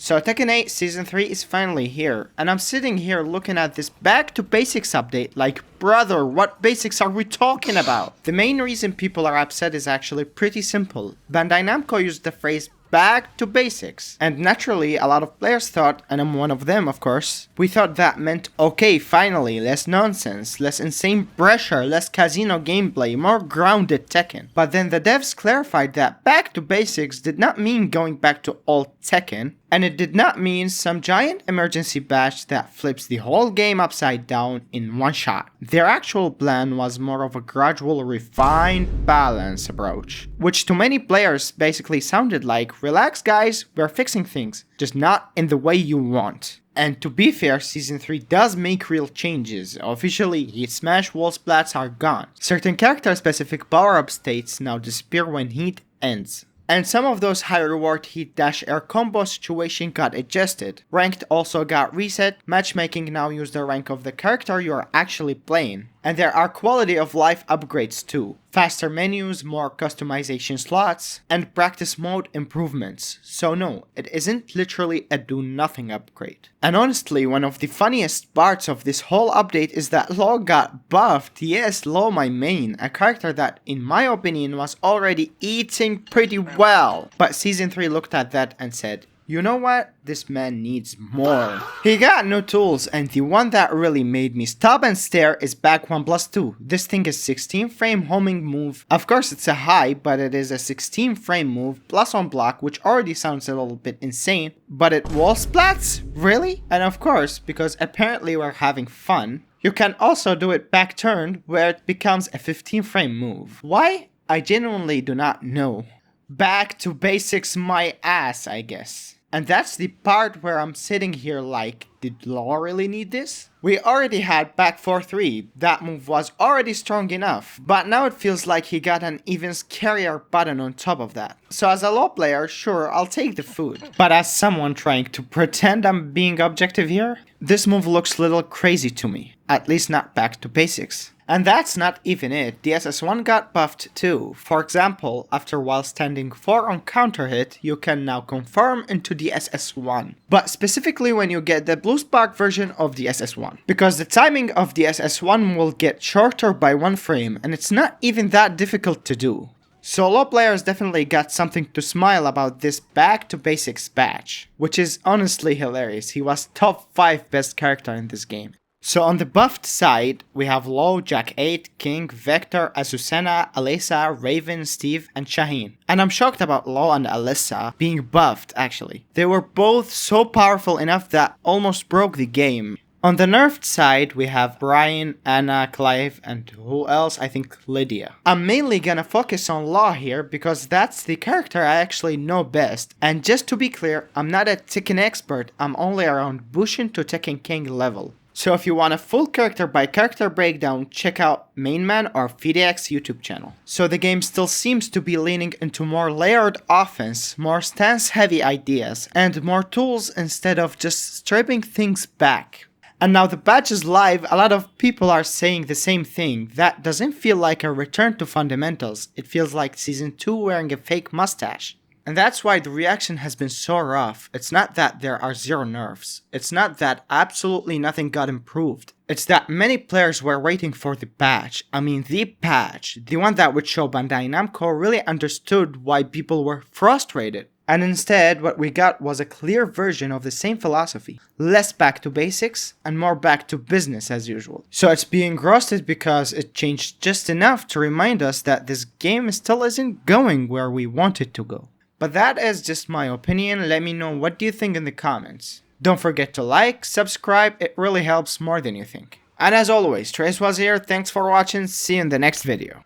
So Tekken 8 Season 3 is finally here, and I'm sitting here looking at this back to basics update like, brother, what basics are we talking about? The main reason people are upset is actually pretty simple. Bandai Namco used the phrase back to basics. And naturally, a lot of players thought, and I'm one of them of course, we thought that meant, okay, finally, less nonsense, less insane pressure, less casino gameplay, more grounded Tekken. But then the devs clarified that back to basics did not mean going back to old Tekken, and it did not mean some giant emergency patch that flips the whole game upside down in one shot. Their actual plan was more of a gradual, refined, balanced approach, which to many players basically sounded like, relax guys, we're fixing things, just not in the way you want. And to be fair, Season 3 does make real changes. Officially, Heat Smash wall splats are gone. Certain character-specific power-up states now disappear when heat ends. And some of those high reward heat dash air combo situation got adjusted. Ranked also got reset, matchmaking now use the rank of the character you are actually playing. And there are quality of life upgrades too. Faster menus, more customization slots, and practice mode improvements. So no, it isn't literally a do nothing upgrade. And honestly, one of the funniest parts of this whole update is that Law got buffed. Yes, Law my main, a character that in my opinion was already eating pretty well. But Season 3 looked at that and said, you know what? This man needs more. He got new tools, and the one that really made me stop and stare is back 1+2. This thing is 16 frame homing move. Of course it's a high, but it is a 16 frame move plus on block, which already sounds a little bit insane. But it wall splats? Really? And of course, because apparently we're having fun, you can also do it back turned, where it becomes a 15 frame move. Why? I genuinely do not know. Back to basics my ass, I guess. And that's the part where I'm sitting here like, did Law really need this? We already had back 4-3, that move was already strong enough, but now it feels like he got an even scarier button on top of that. So as a Law player, sure, I'll take the food. But as someone trying to pretend I'm being objective here, this move looks a little crazy to me, at least not back to basics. And that's not even it, the SS1 got buffed too. For example, after while standing 4 on counter hit, you can now confirm into the SS1. But specifically when you get the blue spark version of the SS1. Because the timing of the SS1 will get shorter by 1 frame, and it's not even that difficult to do. So Law players definitely got something to smile about this back to basics patch. Which is honestly hilarious, he was top 5 best character in this game. So on the buffed side, we have Law, Jack 8, King, Vector, Azucena, Alyssa, Raven, Steve, and Shaheen. And I'm shocked about Law and Alyssa being buffed actually. They were both so powerful enough that almost broke the game. On the nerfed side, we have Brian, Anna, Clive, and who else? I think Lydia. I'm mainly gonna focus on Law here because that's the character I actually know best. And just to be clear, I'm not a Tekken expert, I'm only around Bushin to Tekken King level. So if you want a full character by character breakdown, check out Mainman or FideX YouTube channel. So the game still seems to be leaning into more layered offense, more stance heavy ideas, and more tools instead of just stripping things back. And now the patch is live, a lot of people are saying the same thing. That doesn't feel like a return to fundamentals, it feels like Season 2 wearing a fake mustache. And that's why the reaction has been so rough. It's not that there are zero nerfs. It's not that absolutely nothing got improved. It's that many players were waiting for the patch. I mean the patch. The one that would show Bandai Namco really understood why people were frustrated. And instead, what we got was a clear version of the same philosophy. Less back to basics and more back to business as usual. So it's being roasted because it changed just enough to remind us that this game still isn't going where we want it to go. But that is just my opinion, let me know what do you think in the comments. Don't forget to like, subscribe, it really helps more than you think. And as always, Trace was here, thanks for watching, see you in the next video.